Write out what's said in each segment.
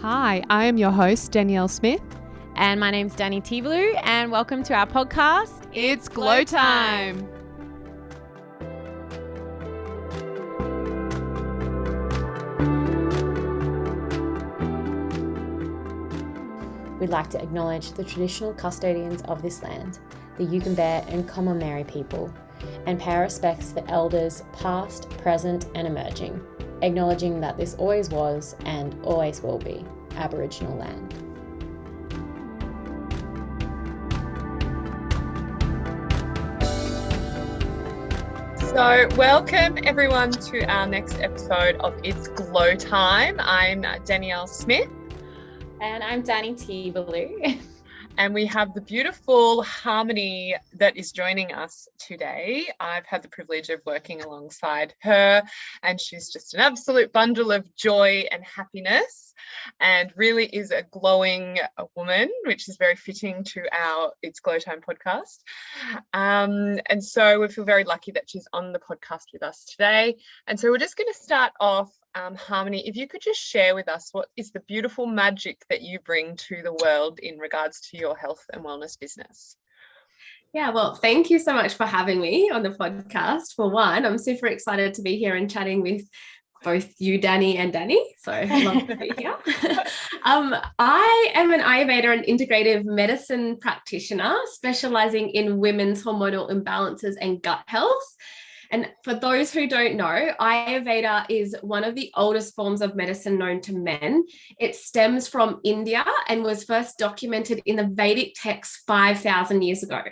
Hi, I am your host, Danielle Smith. And my name's Danny Tivalu, and welcome to our podcast. It's Glow Time. We'd like to acknowledge the traditional custodians of this land, the Yugambeh and Komameri people, and pay our respects to elders past, present and emerging, acknowledging that this always was and always will be Aboriginal land. So welcome everyone to our next episode of It's Glow Time. I'm Danielle Smith. And I'm Danny Tivalu. And we have the beautiful Harmony that is joining us today. I've had the privilege of working alongside her, and she's just an absolute bundle of joy and happiness, and really is a glowing woman, which is very fitting to our It's Glow Time podcast. And so we feel very lucky that she's on the podcast with us today. And so we're just going to start off, Harmony, if you could just share with us what is the beautiful magic that you bring to the world in regards to your health and wellness business. Yeah, well, thank you so much for having me on the podcast. For one, I'm super excited to be here and chatting with both you, Danny, and Danny. So love to be here. I am an Ayurveda and Integrative Medicine practitioner, specialising in women's hormonal imbalances and gut health. And for those who don't know, Ayurveda is one of the oldest forms of medicine known to men. It stems from India and was first documented in the Vedic texts 5,000 years ago.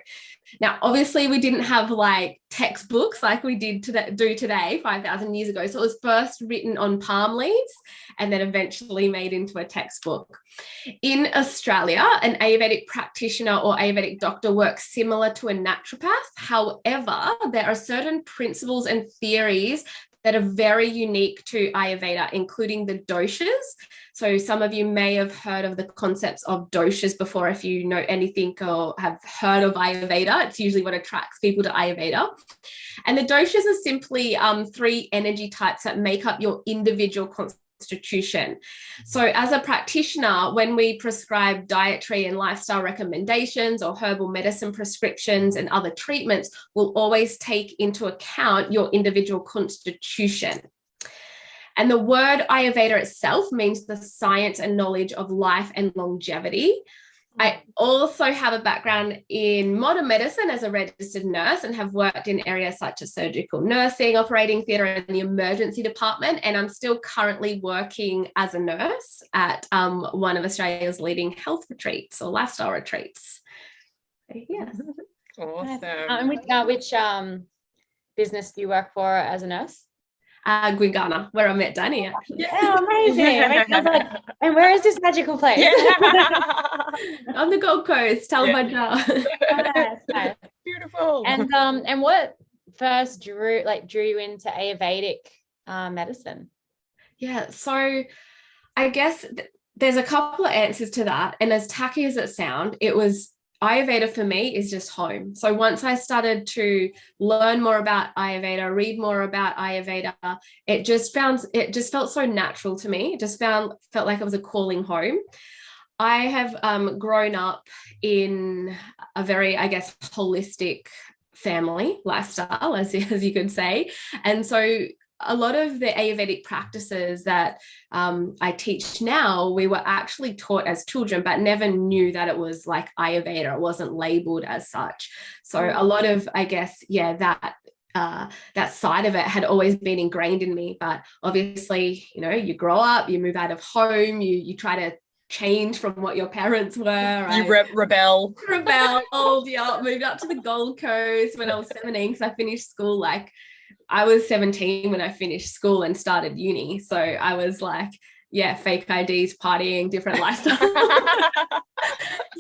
Now, obviously, we didn't have like textbooks like we do today 5,000 years ago. So it was first written on palm leaves and then eventually made into a textbook. In Australia, an Ayurvedic practitioner or Ayurvedic doctor works similar to a naturopath. However, there are certain principles and theories that are very unique to Ayurveda, including the doshas. So some of you may have heard of the concepts of doshas before. If you know anything or have heard of Ayurveda, it's usually what attracts people to Ayurveda. And the doshas are simply three energy types that make up your individual constitution. So as a practitioner, when we prescribe dietary and lifestyle recommendations or herbal medicine prescriptions and other treatments, we'll always take into account your individual constitution. And the word Ayurveda itself means the science and knowledge of life and longevity. I also have a background in modern medicine as a registered nurse and have worked in areas such as surgical nursing, operating theatre and the emergency department. And I'm still currently working as a nurse at one of Australia's leading health retreats or lifestyle retreats. Yeah. Awesome. Which business do you work for as a nurse? Gwingana, where I met Danny. Yeah, amazing. And where is this magical place? Yeah. On the Gold Coast, Talabanja. Nice. Beautiful. And what first drew you into Ayurvedic medicine? Yeah, so I guess there's a couple of answers to that. And as tacky as it sounds, it was Ayurveda for me is just home. So once I started to learn more about Ayurveda, read more about Ayurveda, it just felt so natural to me. It just felt like it was a calling home. I have grown up in a very, I guess, holistic family lifestyle, as you could say. And so a lot of the Ayurvedic practices that I teach now, we were actually taught as children, but never knew that it was like Ayurveda. It wasn't labeled as such. So a lot of, I guess, that side of it had always been ingrained in me. But obviously, you grow up, you move out of home, you try to change from what your parents were. You rebelled. Yeah, moved up to the Gold Coast when I was 17 because I finished school I was 17 when I finished school and started uni. So I was like, fake IDs, partying, different lifestyle.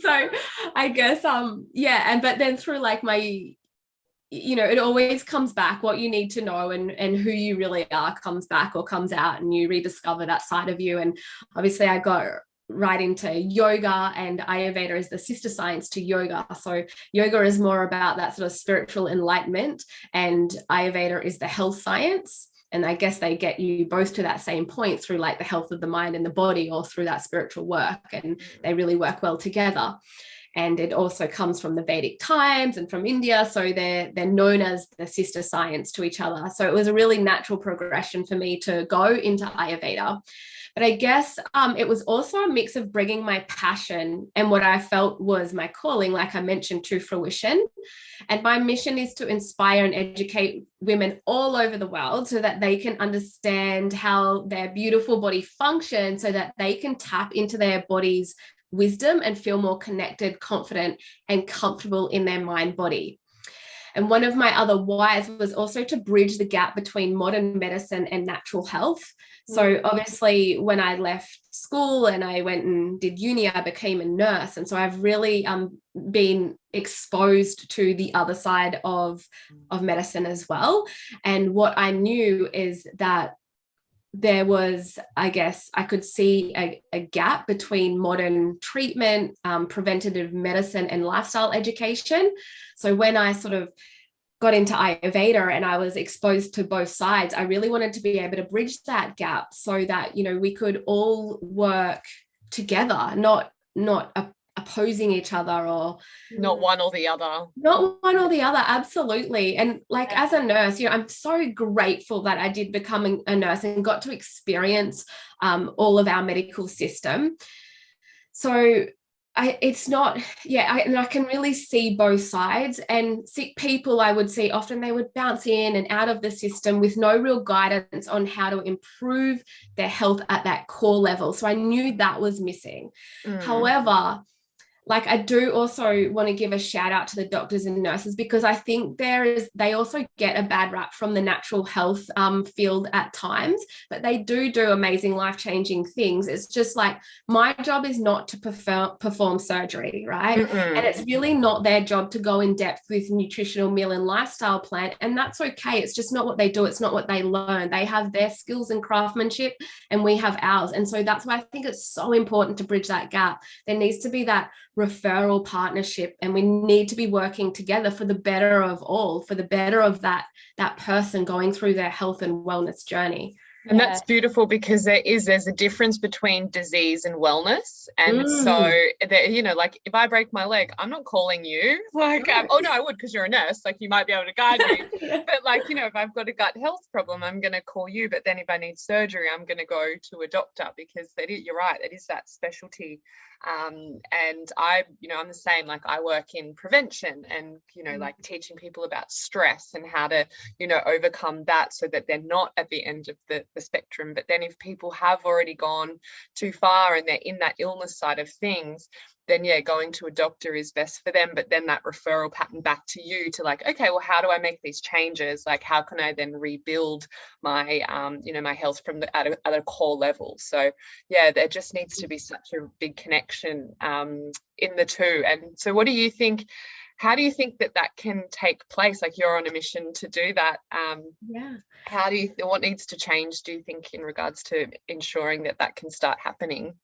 So I guess, but then through my, it always comes back. What you need to know and who you really are comes back or comes out, and you rediscover that side of you. And obviously I got right into yoga, and Ayurveda is the sister science to yoga. So yoga is more about that sort of spiritual enlightenment, and Ayurveda is the health science. And I guess they get you both to that same point through like the health of the mind and the body, or through that spiritual work, and they really work well together. And it also comes from the Vedic times and from India, so they're known as the sister science to each other. So it was a really natural progression for me to go into Ayurveda. But I guess it was also a mix of bringing my passion and what I felt was my calling, like I mentioned, to fruition. And my mission is to inspire and educate women all over the world so that they can understand how their beautiful body functions, so that they can tap into their body's wisdom and feel more connected, confident, and comfortable in their mind body. And one of my other whys was also to bridge the gap between modern medicine and natural health. So obviously when I left school and I went and did uni, I became a nurse. And so I've really been exposed to the other side of medicine as well. And what I knew is that there was, I guess, I could see a gap between modern treatment, preventative medicine, and lifestyle education. So when I sort of got into Ayurveda and I was exposed to both sides, I really wanted to be able to bridge that gap so that, you know, we could all work together, not opposing each other, or not one or the other. Absolutely. And like as a nurse, you know, I'm so grateful that I did become a nurse and got to experience all of our medical system. So I can really see both sides. And sick people, I would see often they would bounce in and out of the system with no real guidance on how to improve their health at that core level. So I knew that was missing. However, like I do also want to give a shout out to the doctors and nurses, because I think they also get a bad rap from the natural health field at times, but they do amazing life-changing things. It's just like my job is not to perform surgery, right? And it's really not their job to go in depth with nutritional meal and lifestyle plan, and that's okay. It's just not what they do. It's not what they learn. They have their skills and craftsmanship, and we have ours. And so that's why I think it's so important to bridge that gap. There needs to be that referral partnership, and we need to be working together for the better of all, for the better of that person going through their health and wellness journey. And that's beautiful, because there's a difference between disease and wellness. And so, you know, like if I break my leg, I'm not calling you. Like, oh no, I would, because you're a nurse. Like you might be able to guide me. But like, you know, if I've got a gut health problem, I'm going to call you. But then if I need surgery, I'm going to go to a doctor, because you're right, it is that specialty. And I'm the same. Like I work in prevention and, you know, like teaching people about stress and how to, you know, overcome that so that they're not at the end of the spectrum. But then if people have already gone too far and they're in that illness side of things, then going to a doctor is best for them. But then that referral pattern back to you to like, okay, well, how do I make these changes? Like, how can I then rebuild my, my health from at a core level? So there just needs to be such a big connection in the two. And so what do you think? How do you think that can take place? Like you're on a mission to do that. What needs to change, do you think, in regards to ensuring that can start happening?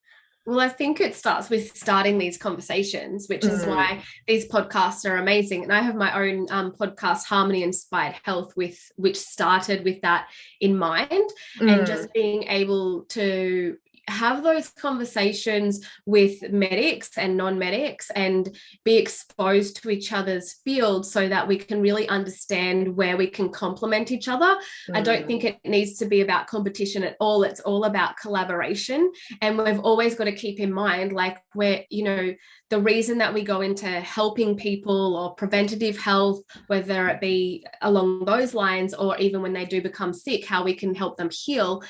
Well, I think it starts with starting these conversations, which is why these podcasts are amazing. And I have my own podcast, Harmony Inspired Health, which started with that in mind, and just being able to have those conversations with medics and non-medics and be exposed to each other's fields so that we can really understand where we can complement each other. I don't think it needs to be about competition at all. It's all about collaboration. And we've always got to keep in mind, like, where, you know, the reason that we go into helping people or preventative health, whether it be along those lines or even when they do become sick, how we can help them heal,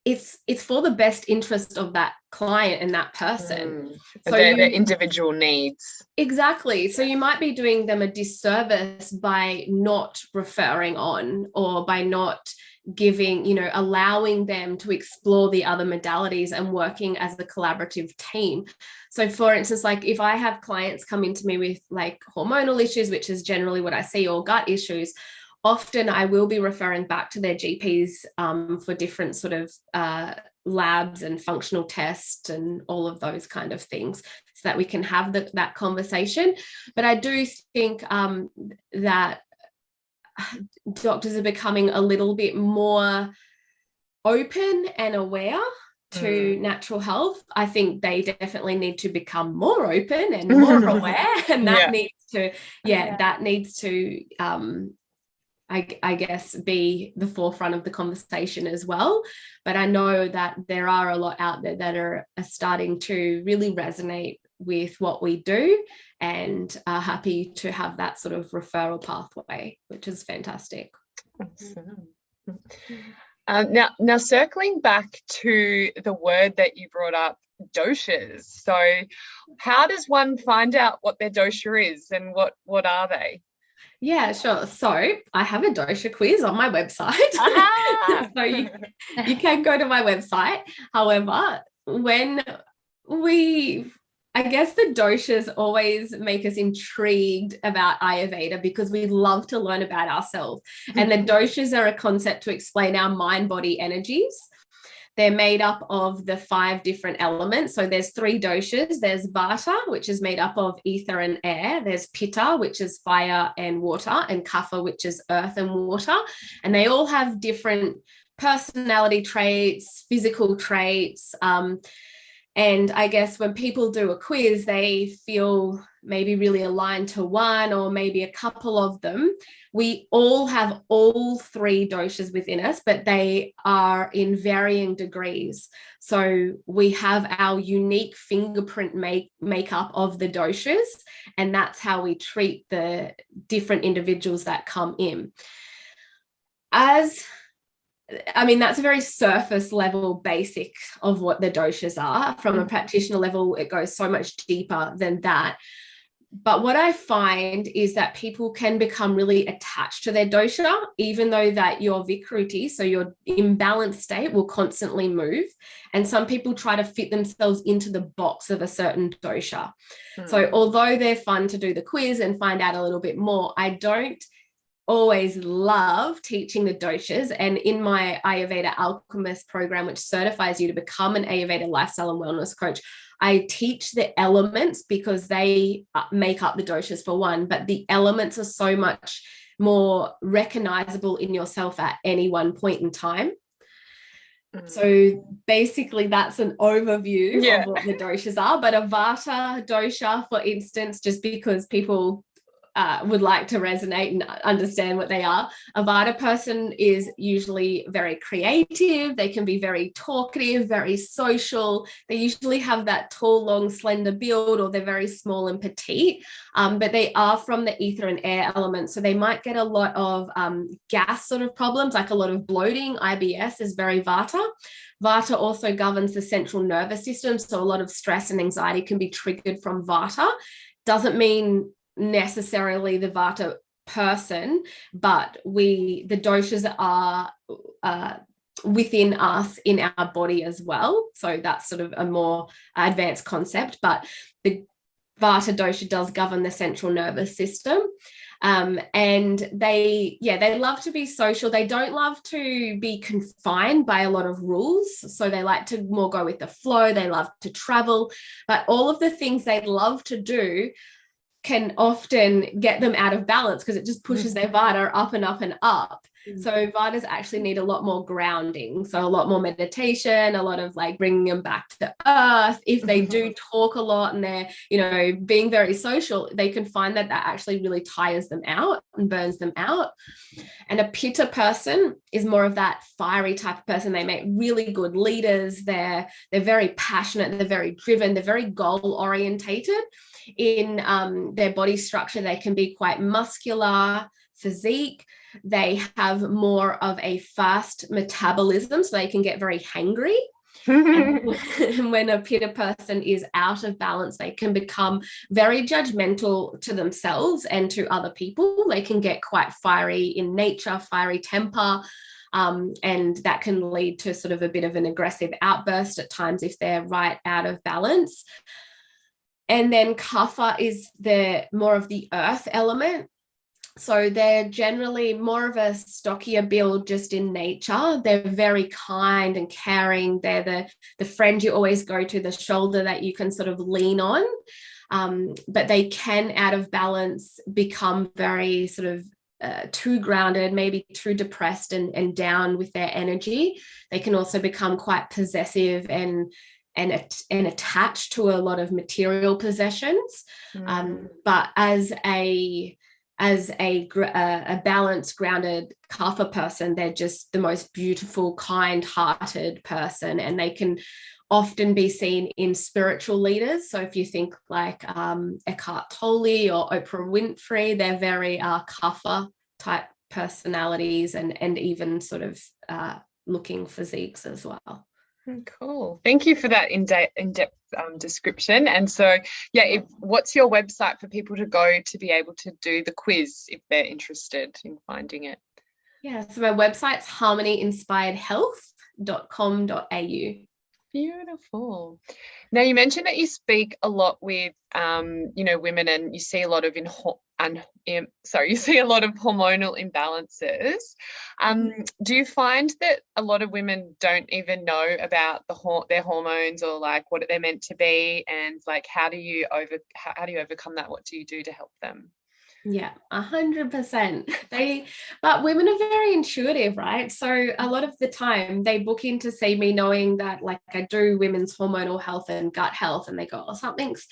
it's for the best interest of that client and that person. So their individual needs. Exactly. So you might be doing them a disservice by not referring on, or by not giving, you know, allowing them to explore the other modalities and working as a collaborative team. So for instance, like if I have clients come into me with like hormonal issues, which is generally what I see, or gut issues, often I will be referring back to their GPs for different sort of labs and functional tests and all of those kind of things so that we can have that conversation. But I do think that doctors are becoming a little bit more open and aware to natural health. I think they definitely need to become more open and more aware, and that needs to I guess be the forefront of the conversation as well. But I know that there are a lot out there that are starting to really resonate with what we do and are happy to have that sort of referral pathway, which is fantastic. Awesome. Now circling back to the word that you brought up, doshas. So how does one find out what their dosha is, and what are they? Yeah, sure. So I have a dosha quiz on my website. So you can go to my website. However, I guess the doshas always make us intrigued about Ayurveda because we love to learn about ourselves. And the doshas are a concept to explain our mind-body energies. They're made up of the 5 different elements. So there's 3 doshas. There's vata, which is made up of ether and air. There's pitta, which is fire and water, and kapha, which is earth and water. And they all have different personality traits, physical traits. And I guess when people do a quiz, they feel maybe really aligned to one or maybe a couple of them. We all have all 3 doshas within us, but they are in varying degrees. So we have our unique fingerprint makeup of the doshas, and that's how we treat the different individuals that come in. That's a very surface level basic of what the doshas are. From a practitioner level, it goes so much deeper than that. But what I find is that people can become really attached to their dosha, even though that your vikruti, so your imbalanced state, will constantly move. And some people try to fit themselves into the box of a certain dosha. So although they're fun to do the quiz and find out a little bit more, I don't always love teaching the doshas. And in my Ayurveda Alchemist program, which certifies you to become an Ayurveda lifestyle and wellness coach, I teach the elements because they make up the doshas for one, but the elements are so much more recognizable in yourself at any one point in time. So basically that's an overview of what the doshas are. But a vata dosha, for instance, just because people would like to resonate and understand what they are. A vata person is usually very creative. They can be very talkative, very social. They usually have that tall, long, slender build, or they're very small and petite, but they are from the ether and air elements. So they might get a lot of gas sort of problems, like a lot of bloating. IBS is very vata. Vata also governs the central nervous system. So a lot of stress and anxiety can be triggered from vata. Doesn't mean necessarily the vata person, but the doshas are within us in our body as well. So that's sort of a more advanced concept, but the vata dosha does govern the central nervous system. And they love to be social. They don't love to be confined by a lot of rules. So they like to more go with the flow. They love to travel, but all of the things they love to do can often get them out of balance because it just pushes their vata up and up and up. So vatas actually need a lot more grounding. So a lot more meditation, a lot of like bringing them back to earth. If they do talk a lot and they're, being very social, they can find that actually really tires them out and burns them out. And a pitta person is more of that fiery type of person. They make really good leaders. They're very passionate. They're very driven. They're very goal orientated. In their body structure, they can be quite muscular, physique. They have more of a fast metabolism, so they can get very hangry. And when a pitta person is out of balance, they can become very judgmental to themselves and to other people. They can get quite fiery in nature, fiery temper, and that can lead to sort of a bit of an aggressive outburst at times if they're right out of balance. And then kapha is more of the earth element. So they're generally more of a stockier build just in nature. They're very kind and caring. They're the friend you always go to, the shoulder that you can sort of lean on. But they can, out of balance, become very sort of too grounded, maybe too depressed and down with their energy. They can also become quite possessive and attached to a lot of material possessions. But as a balanced, grounded kapha person, they're just the most beautiful, kind-hearted person, and they can often be seen in spiritual leaders. So if you think like Eckhart Tolle or Oprah Winfrey, they're very kapha type personalities and even sort of looking physiques as well. Cool. Thank you for that in-depth description. And so, yeah, what's your website for people to go to be able to do the quiz if they're interested in finding it? Yeah, so my website's harmonyinspiredhealth.com.au. Beautiful. Now, you mentioned that you speak a lot with, women, and you see a lot of you see a lot of hormonal imbalances. Do you find that a lot of women don't even know about their hormones, or like what they're meant to be, and like how do you overcome that? What do you do to help them? Yeah, 100%. But women are very intuitive, right? So a lot of the time they book in to see me knowing that like I do women's hormonal health and gut health, and they go, oh, something's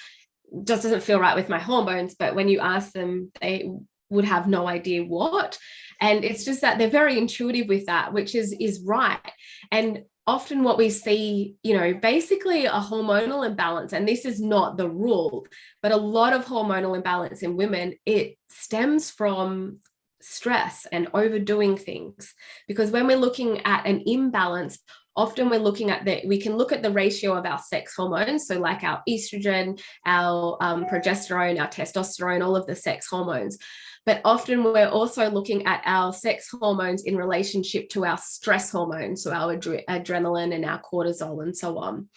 just doesn't feel right with my hormones. But when you ask them, they would have no idea what. And it's just that they're very intuitive with that, which is right. And often what we see, basically a hormonal imbalance, and this is not the rule, but a lot of hormonal imbalance in women, it stems from stress and overdoing things. Because when we're looking at an imbalance, often we're looking at we can look at the ratio of our sex hormones. So like our estrogen, our progesterone, our testosterone, all of the sex hormones. But often we're also looking at our sex hormones in relationship to our stress hormones, so our adrenaline and our cortisol and so on.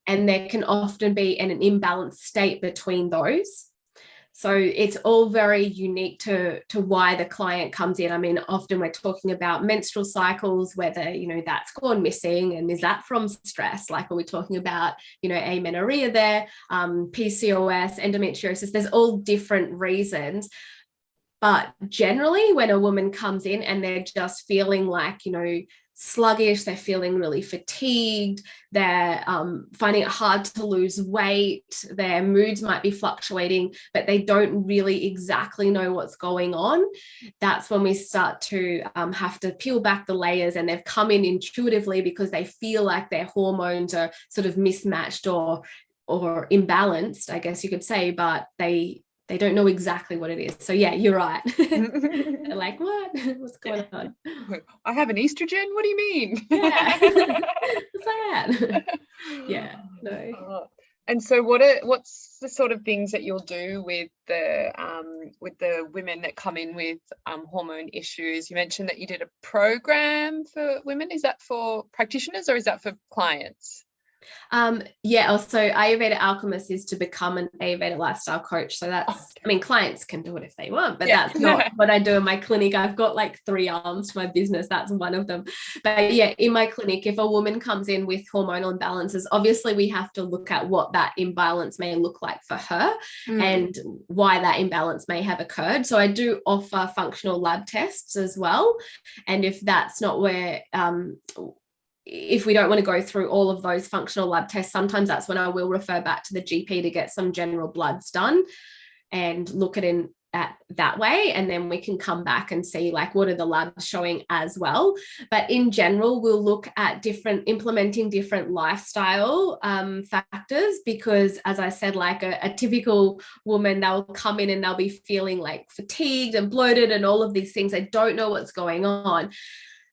And there can often be an imbalanced state between those. So it's all very unique to why the client comes in. I mean, often we're talking about menstrual cycles, whether, that's gone missing, and is that from stress? Like, are we talking about, amenorrhea there, PCOS, endometriosis? There's all different reasons. But generally, when a woman comes in and they're just feeling like, sluggish, they're feeling really fatigued, they're finding it hard to lose weight, their moods might be fluctuating, but they don't really exactly know what's going on, that's when we start to have to peel back the layers. And they've come in intuitively because they feel like their hormones are sort of mismatched or imbalanced, I guess you could say, but they don't know exactly what it is. So yeah, you're right. They're like, what's going on? I have an estrogen. What do you mean? Yeah. What's that? Yeah. No. And so what's the sort of things that you'll do with the women that come in with hormone issues? You mentioned that you did a program for women. Is that for practitioners or is that for clients? Also Ayurveda Alchemist is to become an Ayurveda lifestyle coach. So that's, I mean, clients can do it if they want, but that's not what I do in my clinic. I've got like 3 arms to my business. That's one of them. But yeah, in my clinic, if a woman comes in with hormonal imbalances, obviously we have to look at what that imbalance may look like for her and why that imbalance may have occurred. So I do offer functional lab tests as well. And if that's not where, if we don't want to go through all of those functional lab tests, sometimes that's when I will refer back to the GP to get some general bloods done and look at that way. And then we can come back and see like what are the labs showing as well. But in general, we'll look at implementing different lifestyle factors, because as I said, like a typical woman, they'll come in and they'll be feeling like fatigued and bloated and all of these things. They don't know what's going on.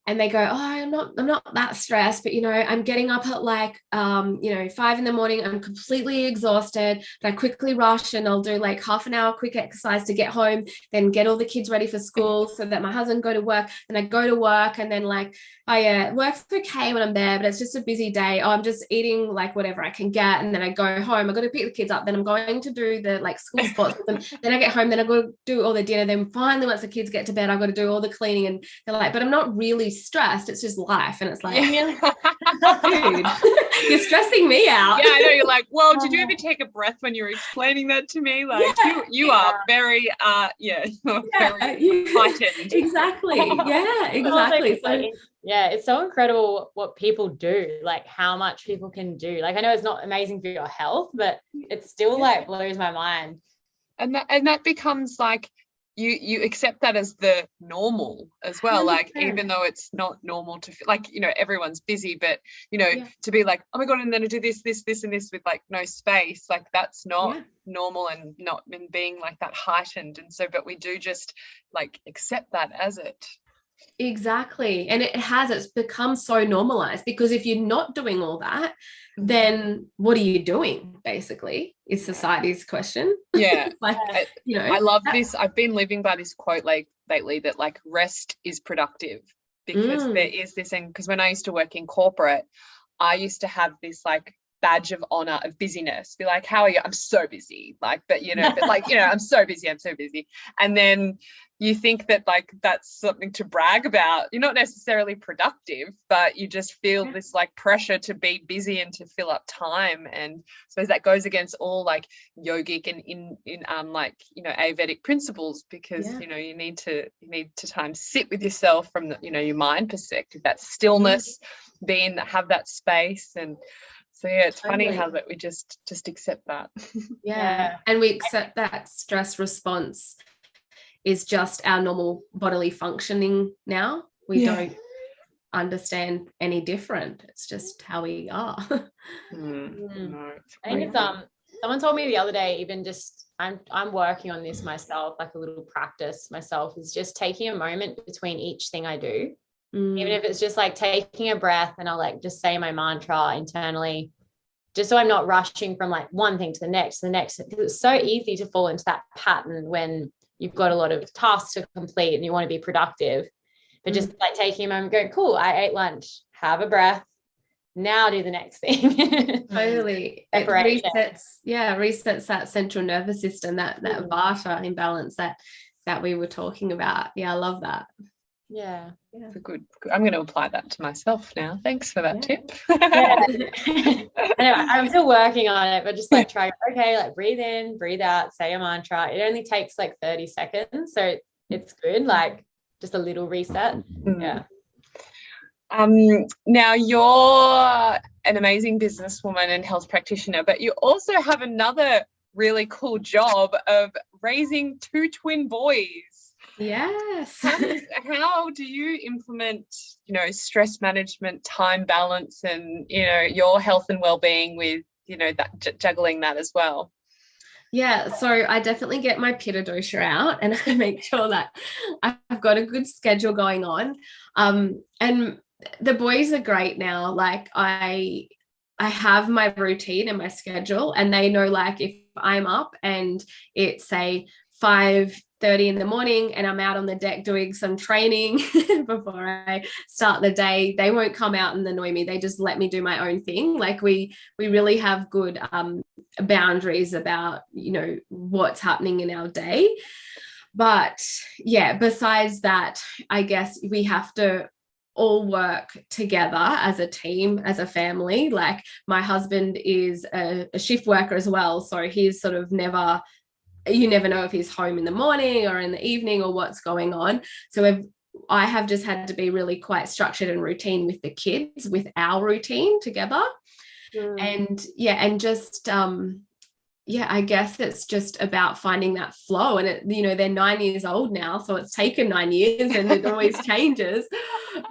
and they go, oh, I'm not that stressed, but I'm getting up at like 5 a.m. I'm completely exhausted, but I quickly rush and I'll do like half an hour quick exercise to get home, then get all the kids ready for school so that my husband go to work, and I go to work, and then like, oh yeah, work's okay when I'm there, but it's just a busy day. Oh, I'm just eating like whatever I can get, and then I go home, I got to pick the kids up, then I'm going to do the like school sports with them, then I get home, then I go to do all the dinner, then finally once the kids get to bed, I got to do all the cleaning, and they're like, but I'm not really stressed, it's just life. And it's like, dude, you're stressing me out. Yeah, I know. You're like, well, did you ever take a breath when you were explaining that to me? Like, you are very you're very heightened. Exactly. Yeah, exactly. So it's so incredible what people do, like how much people can do. Like, I know it's not amazing for your health, but it still like blows my mind. And that becomes like, you accept that as the normal as well. 100%. Like, even though it's not normal to feel like, everyone's busy, but to be like, oh my God, and then to do this and this with like no space, like that's not normal, and not in being like that heightened. And so, but we do just like accept that as it. Exactly. And it's become so normalized, because if you're not doing all that, then what are you doing, basically, is society's question. Yeah. Like, I love this. I've been living by this quote lately that like rest is productive, because there is this thing, because when I used to work in corporate, I used to have this like badge of honor of busyness, be like, how are you? I'm so busy, like, but I'm so busy, and then you think that like that's something to brag about. You're not necessarily productive, but you just feel this like pressure to be busy and to fill up time. And I suppose that goes against all like yogic and in Ayurvedic principles, because you need to time sit with yourself from the your mind perspective, that stillness, have that space. And so it's funny how that we just accept that. And we accept that stress response is just our normal bodily functioning now. We don't understand any different. It's just how we are. No, I think it's someone told me the other day, even just I'm working on this myself, like a little practice myself, is just taking a moment between each thing I do. Even if it's just like taking a breath, and I'll like just say my mantra internally, just so I'm not rushing from like one thing to the next, because it's so easy to fall into that pattern when you've got a lot of tasks to complete and you want to be productive. But just like taking a moment, going, cool, I ate lunch, have a breath, now do the next thing. Totally. It resets that central nervous system, that vata imbalance that we were talking about. I love that. Yeah. It's a good. I'm going to apply that to myself now. Thanks for that tip. Anyway, I'm still working on it, but just like try, like breathe in, breathe out, say a mantra. It only takes like 30 seconds. So it's good. Like just a little reset. Yeah. Now you're an amazing businesswoman and health practitioner, but you also have another really cool job of raising 2 twin boys. Yes. How do you implement, stress management, time balance, and, your health and well-being with, that juggling that as well? Yeah, so I definitely get my Pitta dosha out, and I make sure that I've got a good schedule going on. And the boys are great now. Like I have my routine and my schedule, and they know, like, if I'm up and it's say 5:30 in the morning and I'm out on the deck doing some training before I start the day, they won't come out and annoy me. They just let me do my own thing. Like we really have good boundaries about, what's happening in our day. But besides that, I guess we have to all work together as a team, as a family. Like my husband is a shift worker as well. So he's sort of you never know if he's home in the morning or in the evening or what's going on. So I have just had to be really quite structured and routine with the kids, with our routine together. And just I guess it's just about finding that flow. And they're 9 years old now, so it's taken 9 years and it always changes,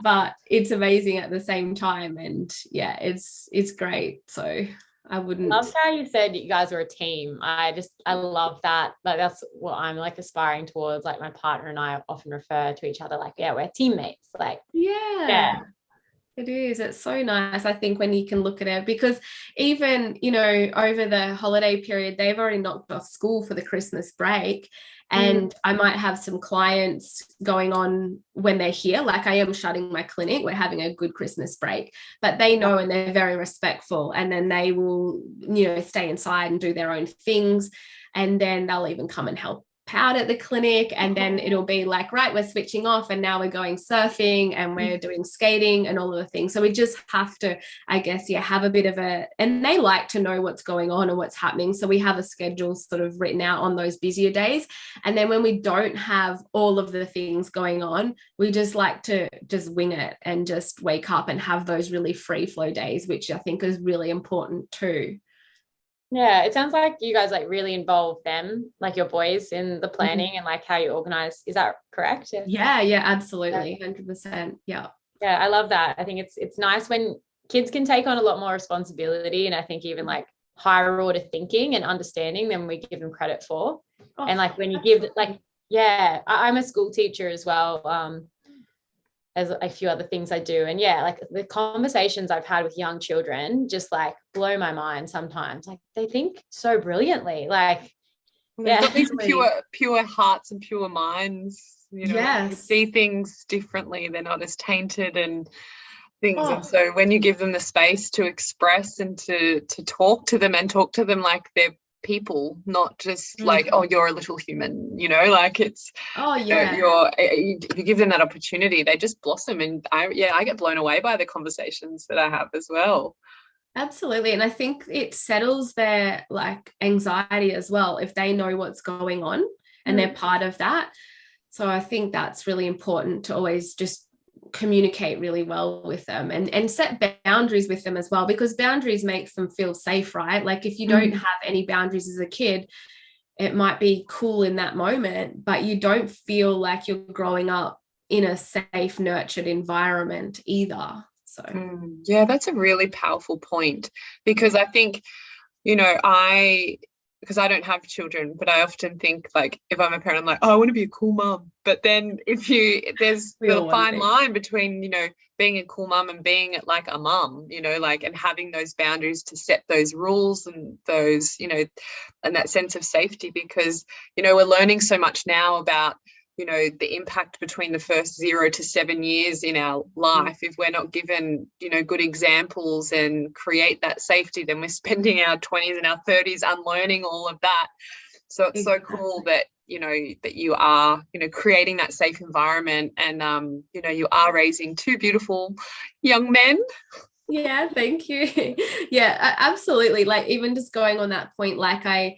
but it's amazing at the same time. And it's great. So I wouldn't. Love how you said you guys were a team. I love that. Like that's what I'm like aspiring towards. Like my partner and I often refer to each other like, yeah, we're teammates. Like, Yeah. It is. It's so nice, I think, when you can look at it, because even, you know, over the holiday period, they've already knocked off school for the Christmas break. And I might have some clients going on when they're here. Like I am shutting my clinic. We're having a good Christmas break, but they know and they're very respectful. And then they will, you know, stay inside and do their own things. And then they'll even come and help out at the clinic, and then it'll be like, right, we're switching off and now we're going surfing and we're doing skating and all of the things. So we just have to, I guess, have a bit of and they like to know what's going on and what's happening. So we have a schedule sort of written out on those busier days. And then when we don't have all of the things going on, we just like to just wing it and just wake up and have those really free flow days, which I think is really important too. Yeah, it sounds like you guys like really involve them, like your boys, in the planning and like how you organize. Is that correct? Yeah, absolutely. 100%. Yeah. Yeah, I love that. I think it's nice when kids can take on a lot more responsibility, and I think even like higher order thinking and understanding than we give them credit for. And like when you give like, yeah, I'm a school teacher as well. As a few other things I do. And yeah, like the conversations I've had with young children just like blow my mind sometimes. Like they think so brilliantly. Like, they've got these pure hearts and pure minds, you know, they see things differently. They're not as tainted and things. And so when you give them the space to express and to talk to them like they're people, not just like, oh, you're a little human, you know, like it's if you give them that opportunity, they just blossom. And I get blown away by the conversations that I have as well. Absolutely. And I think it settles their like anxiety as well if they know what's going on and they're part of that. So I think that's really important to always just communicate really well with them and set boundaries with them as well, because boundaries makes them feel safe, right? Like if you don't have any boundaries as a kid, it might be cool in that moment, but you don't feel like you're growing up in a safe, nurtured environment either. So yeah, that's a really powerful point, because I think, you know, because I don't have children, but I often think like if I'm a parent, I'm like, oh, I want to be a cool mum. But then there's the fine line between, you know, being a cool mum and being like a mum, you know, like, and having those boundaries to set those rules and those, you know, and that sense of safety, because, you know, we're learning so much now about, you know, the impact between the first 0 to 7 years in our life. If we're not given, you know, good examples and create that safety, then we're spending our 20s and our 30s unlearning all of that. So it's so cool that, you know, that you are, you know, creating that safe environment, and, you know, you are raising 2 beautiful young men. Yeah, thank you. Yeah, absolutely. Like even just going on that point, like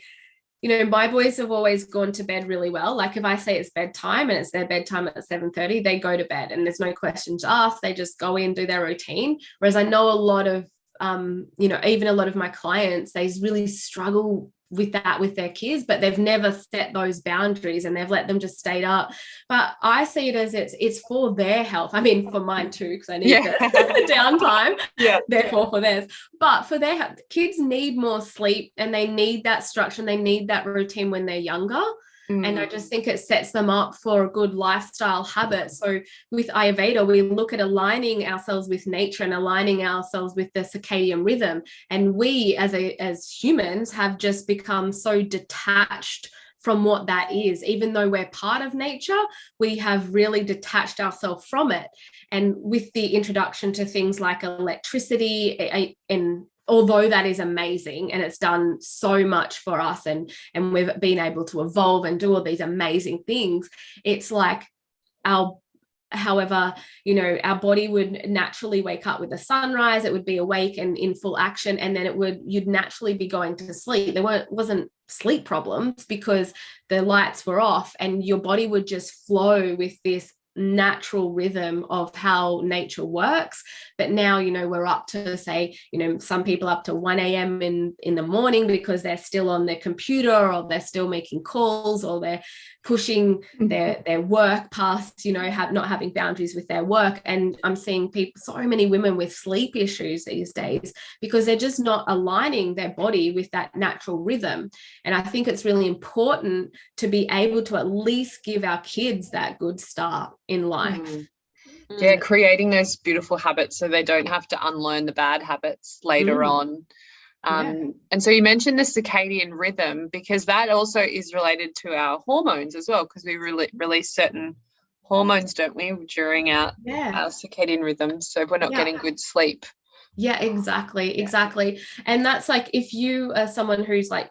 you know, my boys have always gone to bed really well. Like if I say it's bedtime and it's their bedtime at 7:30, they go to bed and there's no questions asked. They just go in, do their routine. Whereas I know a lot of, you know, even a lot of my clients, they really struggle with that with their kids, but they've never set those boundaries and they've let them just stay up. But I see it as it's for their health. I mean, for mine too, because I need the downtime, therefore for theirs. But for their health, kids need more sleep and they need that structure and they need that routine when they're younger. And I just think it sets them up for a good lifestyle habit. So with Ayurveda, we look at aligning ourselves with nature and aligning ourselves with the circadian rhythm. And we as humans have just become so detached from what that is. Even though we're part of nature, we have really detached ourselves from it. And with the introduction to things like electricity and although that is amazing and it's done so much for us and we've been able to evolve and do all these amazing things, it's like however, you know, our body would naturally wake up with the sunrise, it would be awake and in full action, and then you'd naturally be going to sleep. There wasn't sleep problems because the lights were off and your body would just flow with this natural rhythm of how nature works. But now, we're up to, say, some people up to 1 a.m. in the morning because they're still on their computer, or they're still making calls, or they're pushing their work past, not having boundaries with their work. And I'm seeing so many women with sleep issues these days because they're just not aligning their body with that natural rhythm. And I think it's really important to be able to at least give our kids that good start in life. Yeah, creating those beautiful habits so they don't have to unlearn the bad habits later on. And so you mentioned the circadian rhythm, because that also is related to our hormones as well, because we release certain hormones, don't we, during our circadian rhythm, so we're not getting good sleep. Yeah, exactly. And that's like, if you are someone who's like,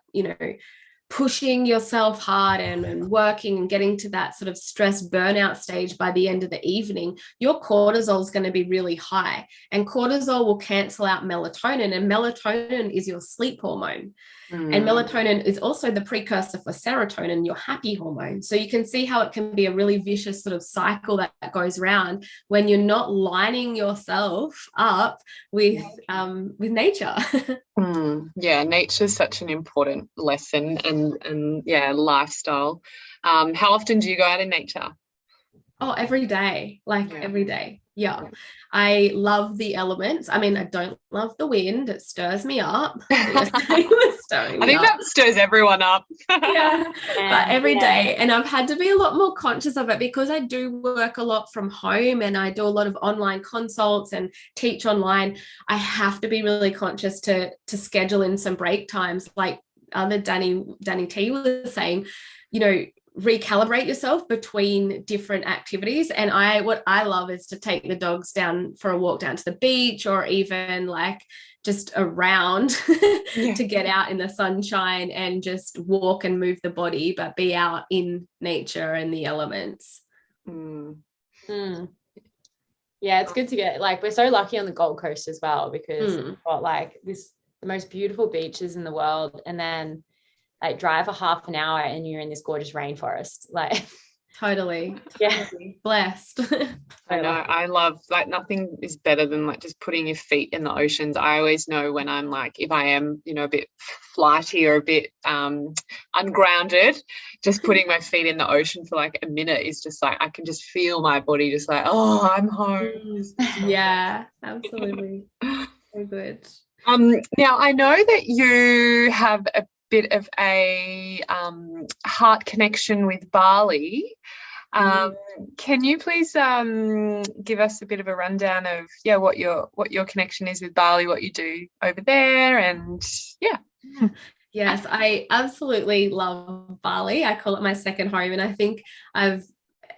pushing yourself hard and working and getting to that sort of stress burnout stage by the end of the evening, your cortisol is going to be really high, and cortisol will cancel out melatonin, and melatonin is your sleep hormone. And melatonin is also the precursor for serotonin, your happy hormone. So you can see how it can be a really vicious sort of cycle that goes around when you're not lining yourself up with nature. Yeah, nature's such an important lesson and lifestyle. How often do you go out in nature? Oh, every day, every day. Yeah. I love the elements. I mean, I don't love the wind. It stirs me up. I think that stirs everyone up. But every day. And I've had to be a lot more conscious of it because I do work a lot from home and I do a lot of online consults and teach online. I have to be really conscious to schedule in some break times, like other Danny T was saying, recalibrate yourself between different activities. And what I love is to take the dogs down for a walk down to the beach, or even like just around to get out in the sunshine and just walk and move the body, but be out in nature and the elements. Yeah, it's good to get, like, we're so lucky on the Gold Coast as well, because we've got like the most beautiful beaches in the world, and then like drive a half an hour and you're in this gorgeous rainforest. Like, totally blessed. I know. I love, like, nothing is better than like just putting your feet in the oceans. I always know when I'm like, if I am, a bit flighty or a bit ungrounded, just putting my feet in the ocean for like a minute is just like, I can just feel my body just like, oh, I'm home. Yeah, absolutely. So good. Now I know that you have a bit of a heart connection with Bali. Can you please give us a bit of a rundown of what your connection is with Bali, what you do over there, and Yes, I absolutely love Bali. I call it my second home, and I think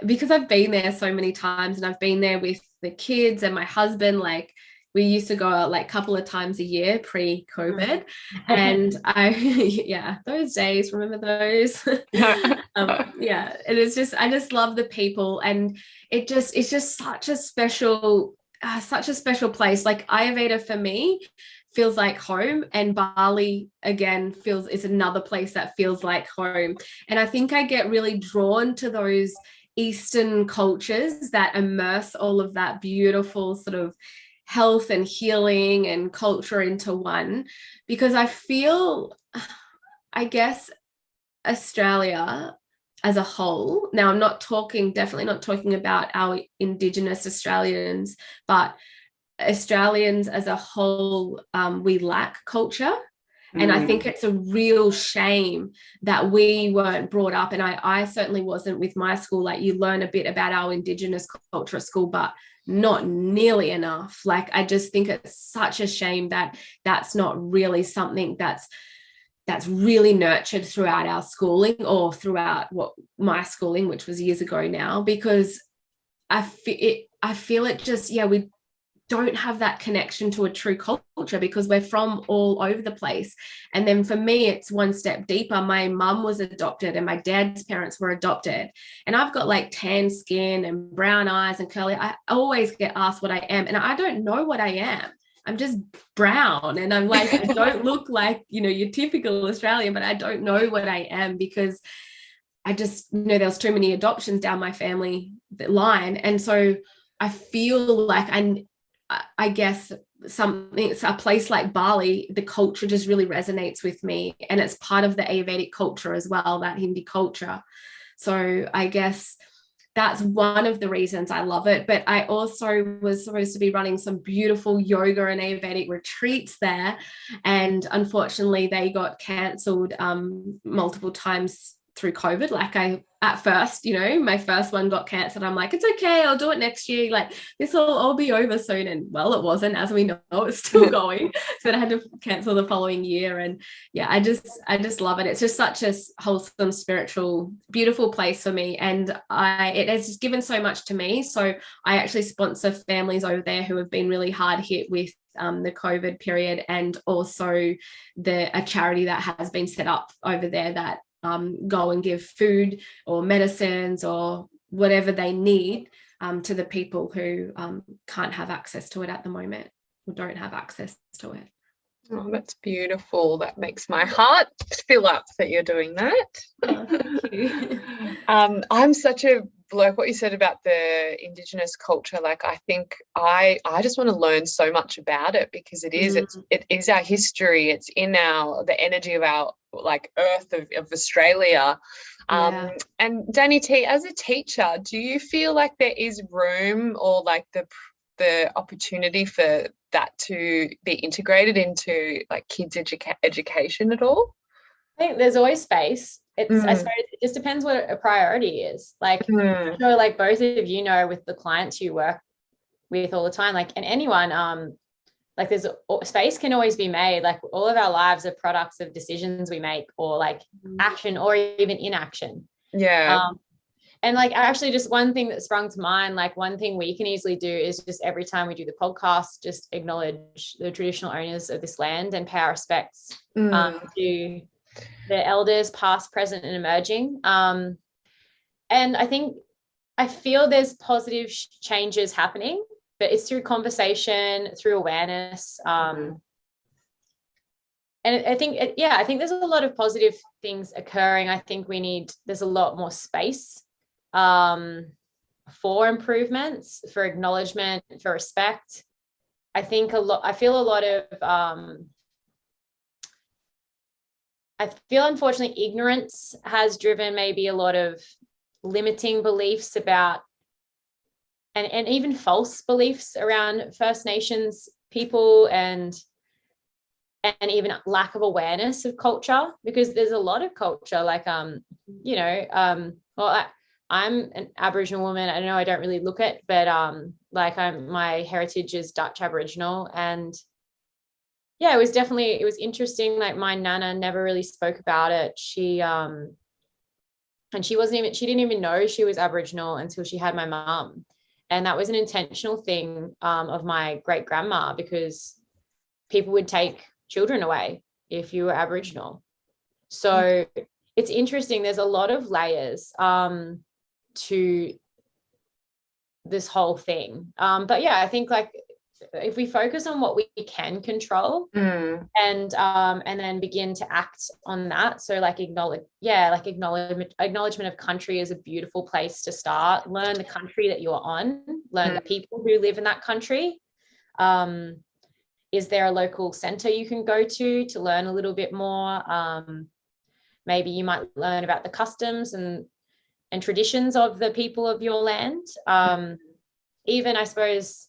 because I've been there so many times, and I've been there with the kids and my husband, like we used to go out like a couple of times a year pre-COVID. And those days, remember those? It is just, I just love the people, and it's just such a special place. Like Ayurveda for me feels like home, and Bali again is another place that feels like home. And I think I get really drawn to those Eastern cultures that immerse all of that beautiful sort of health and healing and culture into one, because I feel, I guess, Australia as a whole, now I'm definitely not talking about our Indigenous Australians, but Australians as a whole, we lack culture. And I think it's a real shame that we weren't brought up, and I certainly wasn't with my school. Like, you learn a bit about our Indigenous culture at school, but not nearly enough. Like, I just think it's such a shame that that's not really something that's really nurtured throughout our schooling, or throughout my schooling, which was years ago now, because I feel it just, we don't have that connection to a true culture because we're from all over the place. And then for me, it's one step deeper. My mum was adopted and my dad's parents were adopted. And I've got like tan skin and brown eyes and curly. I always get asked what I am, and I don't know what I am. I'm just brown, and I'm like, I don't look like, your typical Australian, but I don't know what I am, because I just know there was too many adoptions down my family line. And so I feel like I guess a place like Bali, the culture just really resonates with me, and it's part of the Ayurvedic culture as well, that Hindi culture. So I guess that's one of the reasons I love it. But I also was supposed to be running some beautiful yoga and Ayurvedic retreats there, and unfortunately they got cancelled multiple times through COVID. Like at first, my first one got cancelled. I'm like, it's okay, I'll do it next year. Like, this will all be over soon. And well, it wasn't, as we know, it's still going. So then I had to cancel the following year. And yeah, I just love it. It's just such a wholesome, spiritual, beautiful place for me. And it has just given so much to me. So I actually sponsor families over there who have been really hard hit with the COVID period, and also a charity that has been set up over there that go and give food or medicines or whatever they need to the people who can't have access to it at the moment, or don't have access to it. Oh, that's beautiful. That makes my heart fill up that you're doing that. Oh, thank you. I'm such a like what you said about the Indigenous culture. Like, I think I just want to learn so much about it, because it is our history. It's in the energy of our like earth of Australia. And Danny T, as a teacher, do you feel like there is room, or like the opportunity for that to be integrated into like kids education at all? I think there's always space. I suppose it just depends what a priority is. Like, like both of you know, with the clients you work with all the time, like, and anyone, like, there's space can always be made. Like, all of our lives are products of decisions we make, or like action, or even inaction. And like, actually, just one thing that sprung to mind, like one thing we can easily do is just every time we do the podcast, just acknowledge the traditional owners of this land and pay our respects to the elders, past, present, and emerging. And I feel there's positive changes happening, but it's through conversation, through awareness. And I think there's a lot of positive things occurring. I think there's a lot more space for improvements, for acknowledgement, for respect. I feel unfortunately ignorance has driven maybe a lot of limiting beliefs about, and even false beliefs around First Nations people, and even lack of awareness of culture, because there's a lot of culture, like I'm an Aboriginal woman. I know I don't really look it, but my heritage is Dutch Aboriginal, and yeah, it was interesting. Like, my nana never really spoke about it. She didn't even know she was Aboriginal until she had my mum. And that was an intentional thing of my great grandma, because people would take children away if you were Aboriginal. So it's interesting. There's a lot of layers to this whole thing. But yeah, I think like if we focus on what we can control and then begin to act on that. So like acknowledgement of country is a beautiful place to start. Learn the country that you're on, learn the people who live in that country. Is there a local center you can go to learn a little bit more? Maybe you might learn about the customs and traditions of the people of your land. Even, I suppose,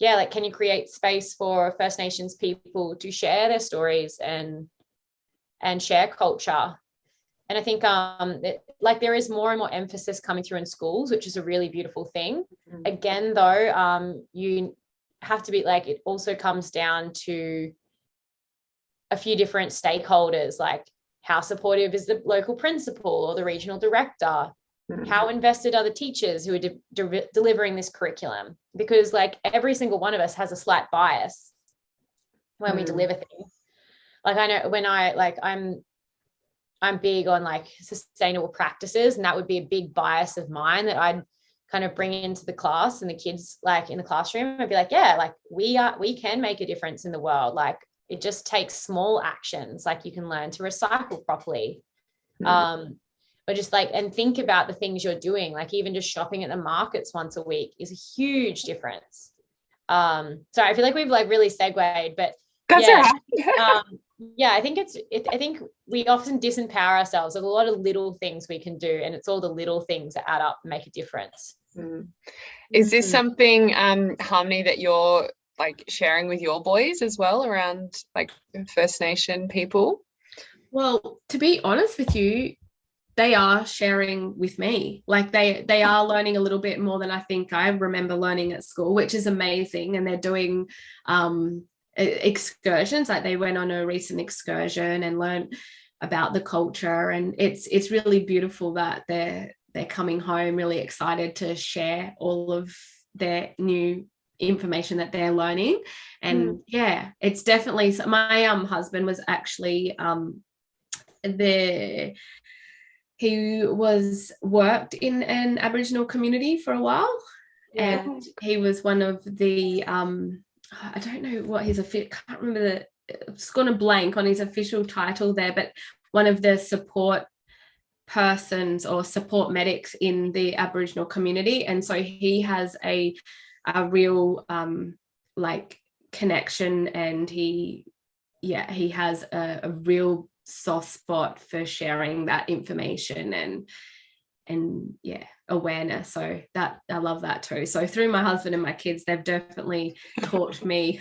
like, can you create space for First Nations people to share their stories and share culture? And I think there is more and more emphasis coming through in schools, which is a really beautiful thing. Again, though, you have to be like, it also comes down to a few different stakeholders, like how supportive is the local principal or the regional director? How invested are the teachers who are delivering this curriculum? Because like every single one of us has a slight bias when we deliver things. Like, I know when I'm big on like sustainable practices, and that would be a big bias of mine that I'd kind of bring into the class, and the kids like in the classroom, I'd be like, yeah, like we can make a difference in the world. Like, it just takes small actions. Like, you can learn to recycle properly. or just like, and think about the things you're doing. Like even just shopping at the markets once a week is a huge difference. So I feel like we've like really segued, but that's yeah, all right. yeah, I think I think we often disempower ourselves. There's a lot of little things we can do, and it's all the little things that add up and make a difference. Is this something, Harmony, that you're like sharing with your boys as well around like First Nation people? Well, to be honest with you, they are sharing with me. Like they are learning a little bit more than I think I remember learning at school, which is amazing. And they're doing excursions. Like they went on a recent excursion and learned about the culture, and it's really beautiful that they're coming home really excited to share all of their new information that they're learning. And yeah, it's definitely, my husband was actually he was worked in an Aboriginal community for a while, and he was one of the I don't know what his can't remember it's gone a blank on his official title there, but one of the support persons or support medics in the Aboriginal community. And so he has a real like connection, and he has a real soft spot for sharing that information and awareness. So that I love that too. So through my husband and my kids, they've definitely taught me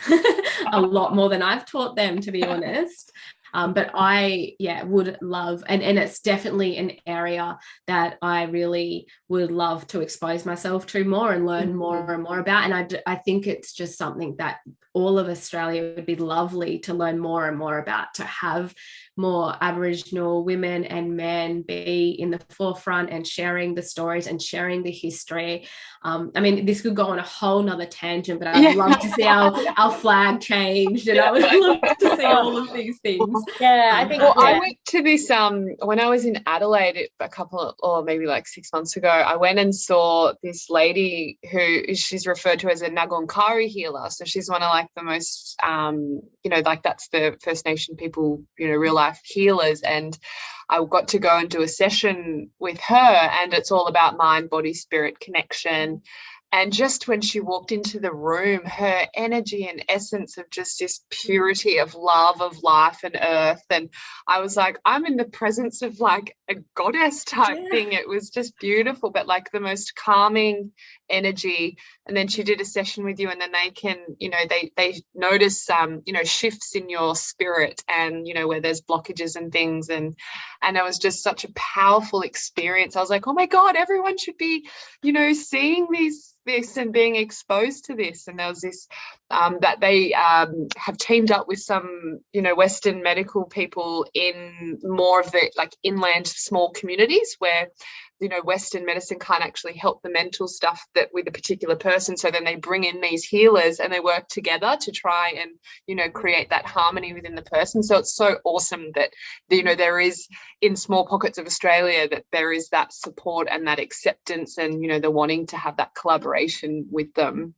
a lot more than I've taught them, to be honest. But I would love, and it's definitely an area that I really would love to expose myself to more and learn more and more about. And I think it's just something that all of Australia would be lovely to learn more and more about, to have more Aboriginal women and men be in the forefront and sharing the stories and sharing the history. I mean, this could go on a whole nother tangent, but I'd love to see our flag changed, and I would love to see all of these things. Yeah, I think. Well, I went to this when I was in Adelaide a couple of, or maybe like 6 months ago. I went and saw this lady who she's referred to as a Nagonkari healer. So she's one of like the most, like that's the First Nation people, real life healers. And I got to go and do a session with her, and it's all about mind, body, spirit connection. And just when she walked into the room, her energy and essence of just this purity of love of life and earth. And I was like, I'm in the presence of like a goddess type thing. It was just beautiful, but like the most calming energy. And then she did a session with you, and then they can, they notice, shifts in your spirit and, where there's blockages and things. And it was just such a powerful experience. I was like, oh my God, everyone should be, seeing this and being exposed to this. And there was this that they have teamed up with some Western medical people in more of the like inland small communities where Western medicine can't actually help the mental stuff that with a particular person. So then they bring in these healers and they work together to try and create that harmony within the person. So it's so awesome that there is in small pockets of Australia that there is that support and that acceptance, and they're wanting to have that collaboration with them.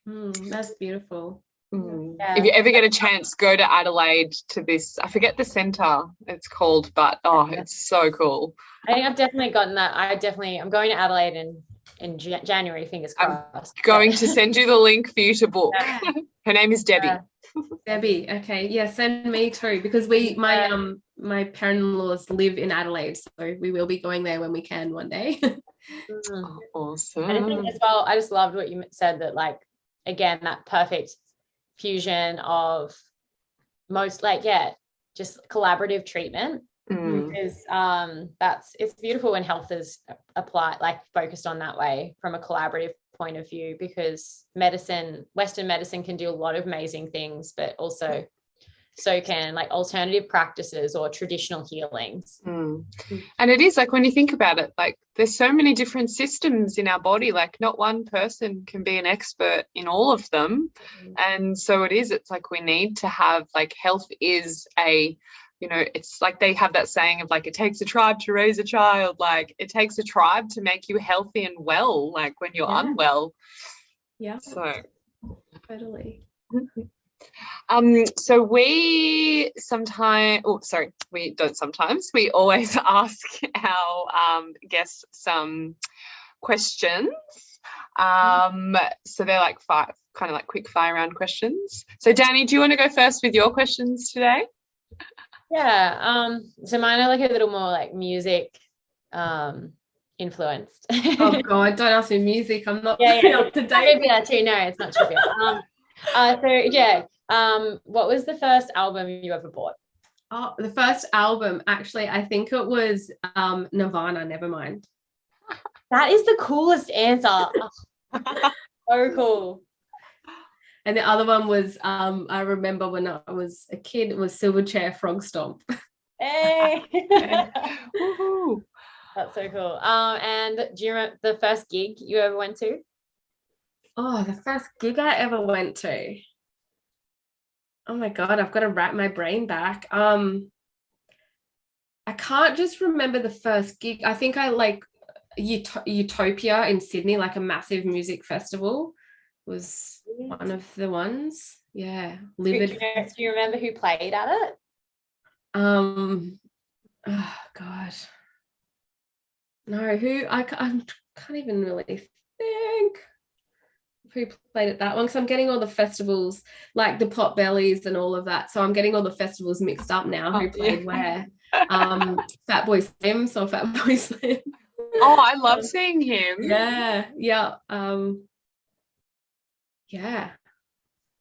That's beautiful. Yeah. If you ever get a chance, go to Adelaide to this, I forget the centre it's called, but it's so cool. I think I've definitely gotten that. I'm going to Adelaide in January, fingers crossed. I'm going to send you the link for you to book. Her name is Debbie. Debbie, okay, yeah, send me too, because my parent-in-laws live in Adelaide, so we will be going there when we can one day. Awesome. And I think as well, I just loved what you said, that like again that perfect fusion of just collaborative treatment, because it's beautiful when health is applied, like focused on that way from a collaborative point of view, because Western medicine can do a lot of amazing things, but also so can like alternative practices or traditional healings. And it is like, when you think about it, like there's so many different systems in our body, like not one person can be an expert in all of them. And so it's like we need to have, like, health is it's like they have that saying of like, it takes a tribe to raise a child. Like it takes a tribe to make you healthy and well, like when you're unwell. Yeah. So totally. So we don't sometimes. We always ask our guests some questions. So they're like kind of like quick fire round questions. So Danny, do you want to go first with your questions today? Yeah. So mine are like a little more like music influenced. Oh God, don't ask me music. I'm not up to date. Trivia too. No, it's not trivia. What was the first album you ever bought? Oh, the first album, actually, I think it was Nirvana, Nevermind. That is the coolest answer. So cool. And the other one was, I remember when I was a kid, it was Silverchair Frog Stomp. Hey. Woohoo. That's so cool. And do you remember the first gig you ever went to? Oh, the first gig I ever went to. Oh my God, I've got to wrap my brain back. I can't just remember the first gig. I think I like Utopia in Sydney, like a massive music festival was one of the ones. Yeah. Livid. Do you remember who played at it? Oh God. No, I can't even really think who played at that one, because I'm getting all the festivals, like the Pot Bellies and all of that. So I'm getting all the festivals mixed up now, who played where. Fatboy Slim, so Fatboy Slim. Oh, I love seeing him. Yeah. Yeah.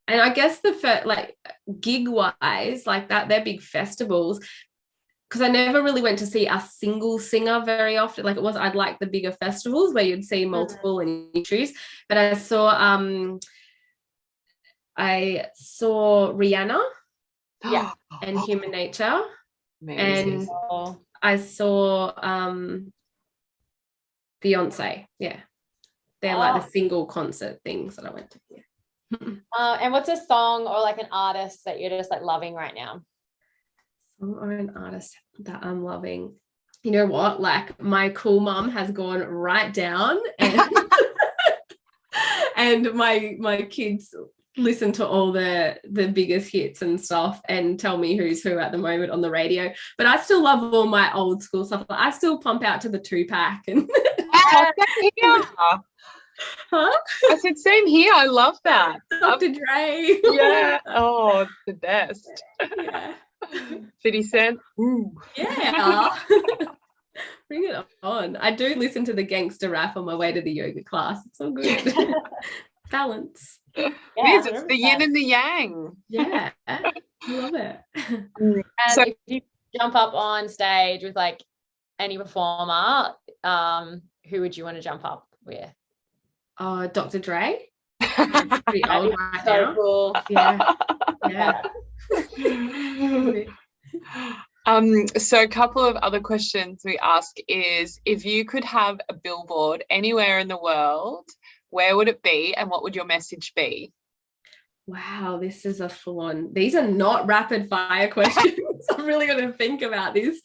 And I guess like gig wise, like that, they're big festivals, because I never really went to see a single singer very often. Like I'd like the bigger festivals where you'd see multiple and you choose. But I saw Rihanna, and Human Nature. Amazing. And I saw Beyonce. Yeah. They're like the single concert things that I went to. Yeah. And what's a song or like an artist that you're just like loving right now? Song or an artist that I'm loving? You know what? Like my cool mum has gone right down, and and my kids listen to all the biggest hits and stuff and tell me who's who at the moment on the radio. But I still love all my old school stuff. I still pump out to the 2-pack and Huh? I said same here. I love that. Dr. Dre. Yeah. Oh, it's the best. Yeah. 50 Cent. Ooh. Yeah. Bring it on. I do listen to the gangster rap on my way to the yoga class. It's all good. Balance. Yeah, it is. It's the yin and the yang. Yeah. I love it. And so if you jump up on stage with like any performer, who would you want to jump up with? Dr. Dre. Pretty old right so now. Cool. Yeah. So a couple of other questions we ask is, if you could have a billboard anywhere in the world, where would it be and what would your message be? Wow, this is a full-on. These are not rapid fire questions. I'm really going to think about this.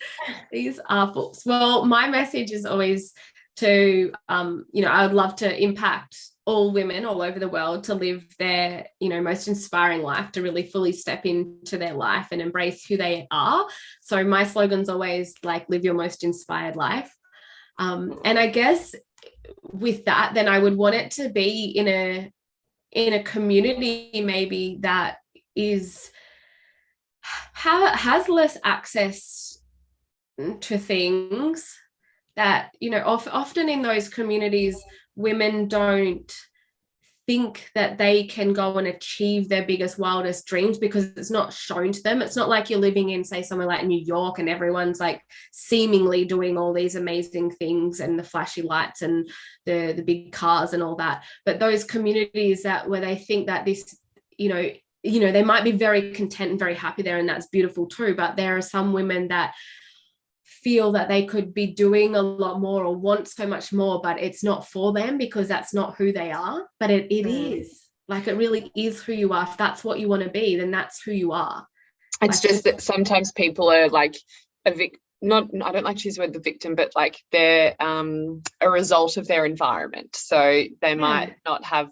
These are full. Well, my message is always to, I would love to impact all women all over the world to live their, most inspiring life, to really fully step into their life and embrace who they are. So my slogan's always like, live your most inspired life. And I guess with that, then I would want it to be in a community maybe that has less access to things that, often in those communities, women don't think that they can go and achieve their biggest, wildest dreams because it's not shown to them. It's not like you're living in, say, somewhere like New York and everyone's like seemingly doing all these amazing things and the flashy lights and the big cars and all that. But those communities where they think that this, they might be very content and very happy there, and that's beautiful too. But there are some women that feel that they could be doing a lot more or want so much more, but it's not for them because that's not who they are. But it is, like, it really is who you are. If that's what you want to be, then that's who you are. It's just that sometimes people are like I don't like to use the word the victim, but like they're a result of their environment. So they might not have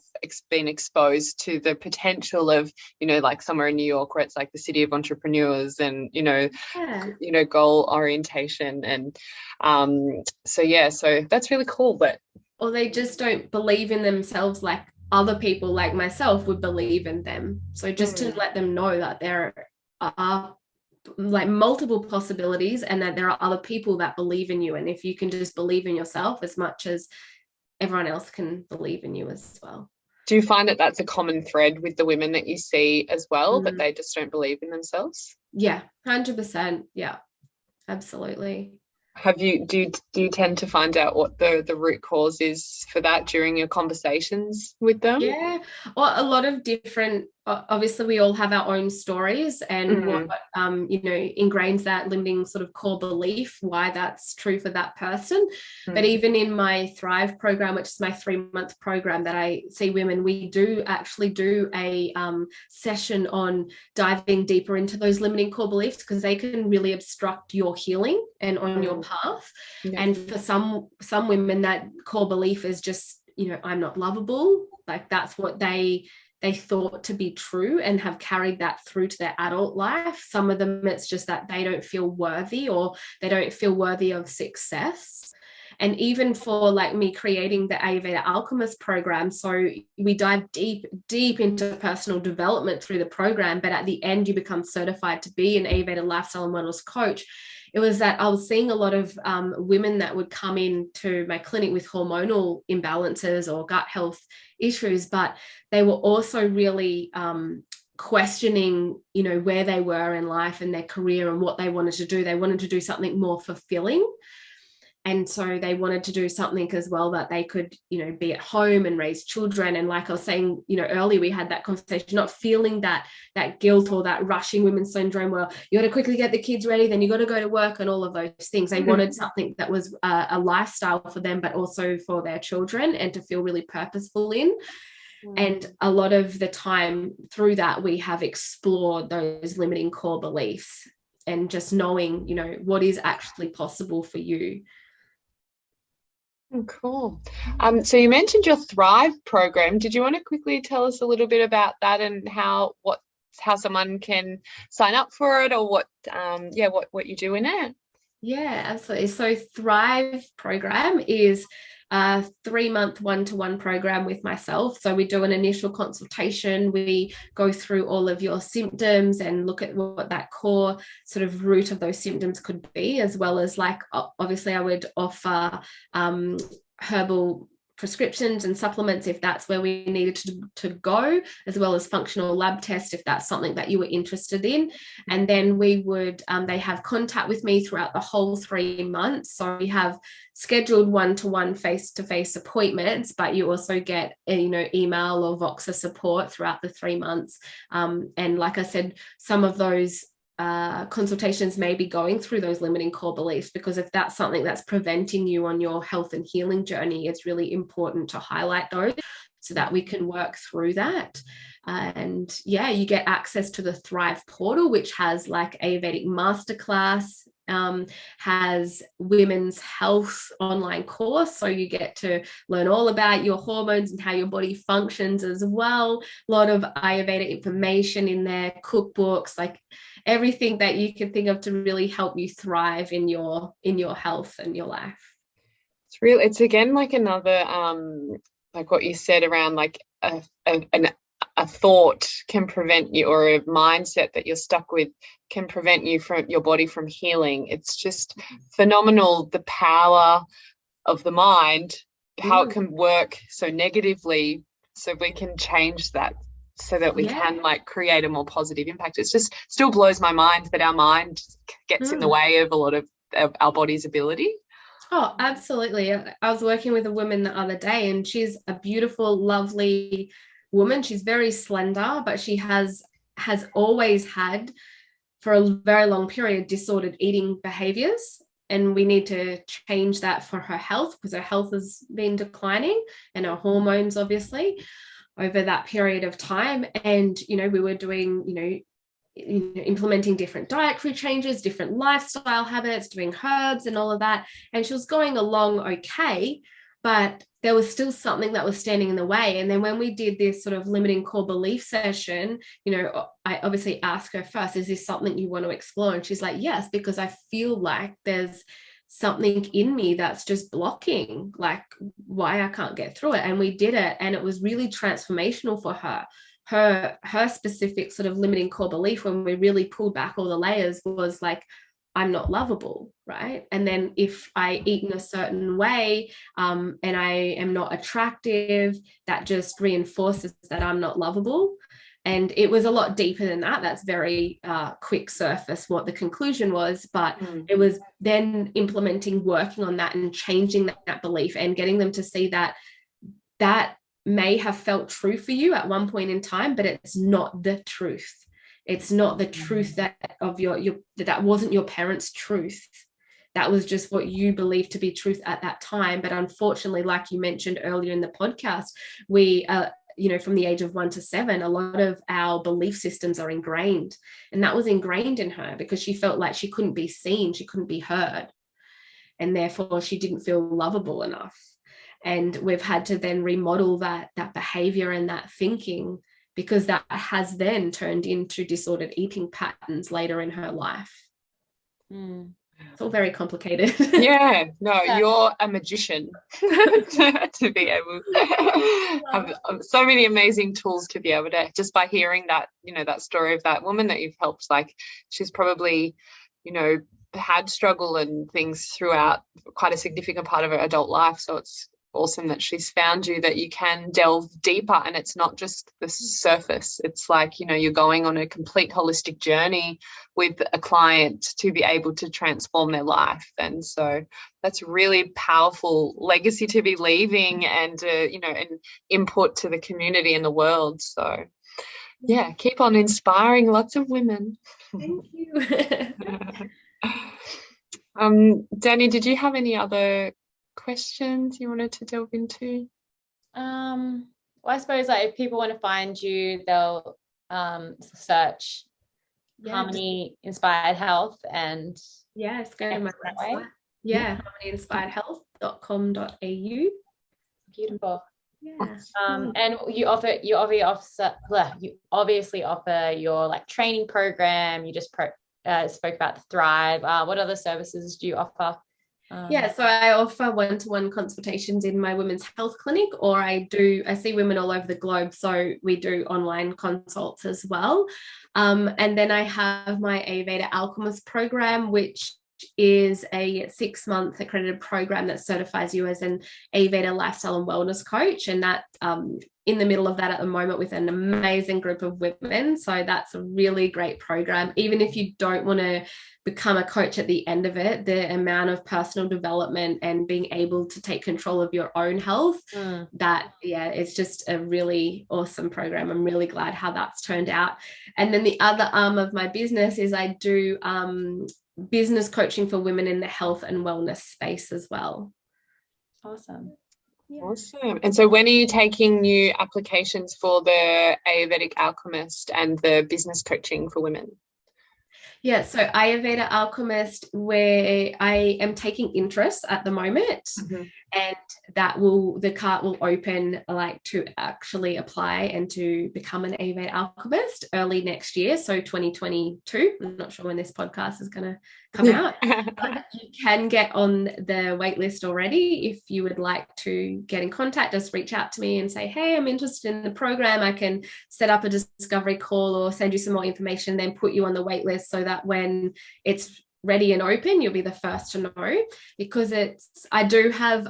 been exposed to the potential of, like somewhere in New York where it's like the city of entrepreneurs and, goal orientation. And so that's really cool. But or they just don't believe in themselves like other people like myself would believe in them. So just to let them know that there are like multiple possibilities and that there are other people that believe in you, and if you can just believe in yourself as much as everyone else can believe in you as well. Do you find that that's a common thread with the women that you see as well, that they just don't believe in themselves? Yeah, 100%. Yeah, absolutely. Do you tend to find out what the root cause is for that during your conversations with them? Yeah, well, a lot of different, obviously we all have our own stories and what ingrains that limiting sort of core belief, why that's true for that person. But even in my Thrive program, which is my 3-month program that I see women, we do actually do a session on diving deeper into those limiting core beliefs, because they can really obstruct your healing and on your path. And for some women, that core belief is just, I'm not lovable. Like that's what they thought to be true and have carried that through to their adult life. Some of them, it's just that they don't feel worthy, or they don't feel worthy of success. And even for like me creating the Ayurveda Alchemist program, so we dive deep into personal development through the program, but at the end you become certified to be an Ayurveda lifestyle and wellness coach. It was that I was seeing a lot of women that would come into my clinic with hormonal imbalances or gut health issues, but they were also really questioning, where they were in life and their career and what they wanted to do. They wanted to do something more fulfilling. And so they wanted to do something as well that they could, be at home and raise children. And like I was saying, earlier we had that conversation, not feeling that guilt or that rushing women's syndrome where you got to quickly get the kids ready, then you got to go to work and all of those things. They wanted something that was a lifestyle for them, but also for their children, and to feel really purposeful in. And a lot of the time through that, we have explored those limiting core beliefs and just knowing, what is actually possible for you. Oh, cool. So you mentioned your Thrive program. Did you want to quickly tell us a little bit about that and how someone can sign up for it, or what you do in it? Yeah, absolutely. So Thrive program is a 3-month one-to-one program with myself. So we do an initial consultation. We go through all of your symptoms and look at what that core sort of root of those symptoms could be, as well as like, obviously I would offer herbal prescriptions and supplements if that's where we needed to go, as well as functional lab tests if that's something that you were interested in. And then we would they have contact with me throughout the whole 3 months. So we have scheduled one-to-one face-to-face appointments, but you also get email or Voxer support throughout the 3 months. And like I said, some of those consultations may be going through those limiting core beliefs, because if that's something that's preventing you on your health and healing journey, it's really important to highlight those so that we can work through that. And you get access to the Thrive portal, which has like Ayurvedic masterclass, has women's health online course, so you get to learn all about your hormones and how your body functions as well. A lot of Ayurveda information in there, cookbooks, like everything that you can think of to really help you thrive in your health and your life. It's again like another like what you said around like a thought can prevent you, or a mindset that you're stuck with can prevent you from your body from healing. It's just phenomenal, the power of the mind, how it can work so negatively, so we can change that so that we can like create a more positive impact. It's just still blows my mind that our mind gets in the way of a lot of our body's ability. Oh, absolutely. I was working with a woman the other day, and she's a beautiful, lovely woman. She's very slender, but she has always had, for a very long period, disordered eating behaviors. And we need to change that for her health, because her health has been declining, and her hormones, obviously, over that period of time. And, we were doing, implementing different dietary changes, different lifestyle habits, doing herbs and all of that. And she was going along okay, but there was still something that was standing in the way. And then when we did this sort of limiting core belief session, I obviously asked her first, is this something you want to explore? And she's like, yes, because I feel like there's something in me that's just blocking, like why I can't get through it. And we did it, and it was really transformational for her. Her specific sort of limiting core belief, when we really pulled back all the layers, was like, I'm not lovable, right? And then if I eat in a certain way and I am not attractive, that just reinforces that I'm not lovable. And it was a lot deeper than that. That's very quick surface what the conclusion was, but it was then implementing, working on that and changing that belief and getting them to see that may have felt true for you at one point in time, but it's not the truth. It's not the truth that wasn't your parents' truth. That was just what you believed to be truth at that time. But unfortunately, like you mentioned earlier in the podcast, we from the age of 1 to 7, a lot of our belief systems are ingrained. And that was ingrained in her because she felt like she couldn't be seen, she couldn't be heard. And therefore she didn't feel lovable enough. And we've had to then remodel that behavior and that thinking, because that has then turned into disordered eating patterns later in her life. It's all very complicated. Yeah, no, you're a magician to be able to have so many amazing tools to be able to, just by hearing that, that story of that woman that you've helped, like she's probably, had struggle and things throughout quite a significant part of her adult life. So it's awesome that she's found you, that you can delve deeper, and it's not just the surface. It's like, you're going on a complete holistic journey with a client to be able to transform their life. And so that's really powerful legacy to be leaving, and an input to the community and the world. So yeah, keep on inspiring lots of women. Thank you. Danny, did you have any other questions you wanted to delve into? Well, I suppose if people want to find you, they'll search Harmony Inspired Health, and it's going to my website. harmonyinspiredhealth.com.au. Beautiful. And you obviously offer your like training program. You just spoke about the Thrive. What other services do you offer? So I offer one-to-one consultations in my women's health clinic, or I see women all over the globe, so we do online consults as well. And then I have my Ayurveda Alchemist program, which is a 6-month accredited program that certifies you as an Ayurveda lifestyle and wellness coach, and that in the middle of that at the moment with an amazing group of women. So that's a really great program. Even if you don't want to become a coach at the end of it, the amount of personal development and being able to take control of your own health, it's just a really awesome program. I'm really glad how that's turned out. And then the other arm of my business is I do business coaching for women in the health and wellness space as well. Awesome. Awesome. And so when are you taking new applications for the Ayurvedic Alchemist and the business coaching for women? So Ayurveda Alchemist, where I am taking interest at the moment, and the cart will open like to actually apply and to become an Ayurveda Alchemist early next year, so 2022. I'm not sure when this podcast is going to come out, but you can get on the wait list already. If you would like to get in contact, just reach out to me and say, hey, I'm interested in the program. I can set up a discovery call or send you some more information, then put you on the wait list so that when it's ready and open, you'll be the first to know. Because I do have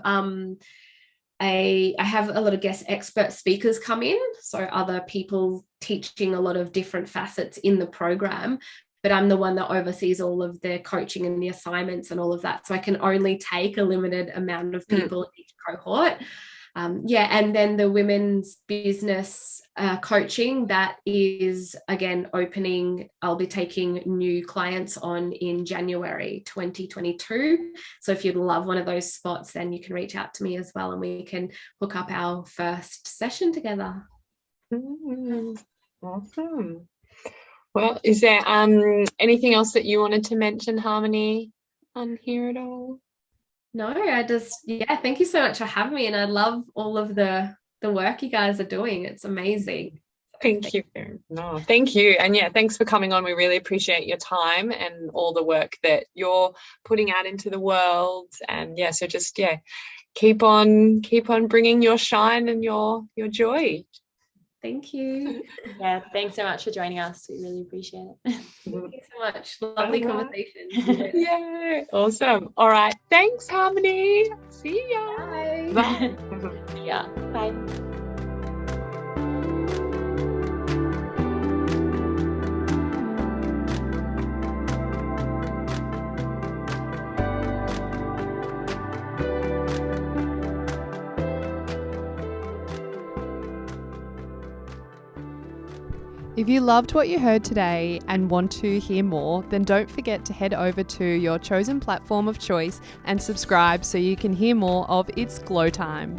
I have a lot of guest expert speakers come in, so other people teaching a lot of different facets in the program, but I'm the one that oversees all of the coaching and the assignments and all of that, so I can only take a limited amount of people in each cohort. And then the women's business coaching, that is again opening. I'll be taking new clients on in January 2022. So if you'd love one of those spots, then you can reach out to me as well, and we can hook up our first session together. Awesome. Well, is there anything else that you wanted to mention, Harmony, on here at all? No, thank you so much for having me. And I love all of the work you guys are doing. It's amazing. Thank you. No, thank you. And yeah, thanks for coming on. We really appreciate your time and all the work that you're putting out into the world. And yeah, so just, yeah, keep on bringing your shine and your joy. Thank you. Yeah, thanks so much for joining us. We really appreciate it. Thank you so much. Lovely conversation. Yeah, awesome. All right. Thanks, Harmony. See ya. Bye. Bye. Yeah, bye. If you loved what you heard today and want to hear more, then don't forget to head over to your chosen platform of choice and subscribe so you can hear more of It's Glow Time.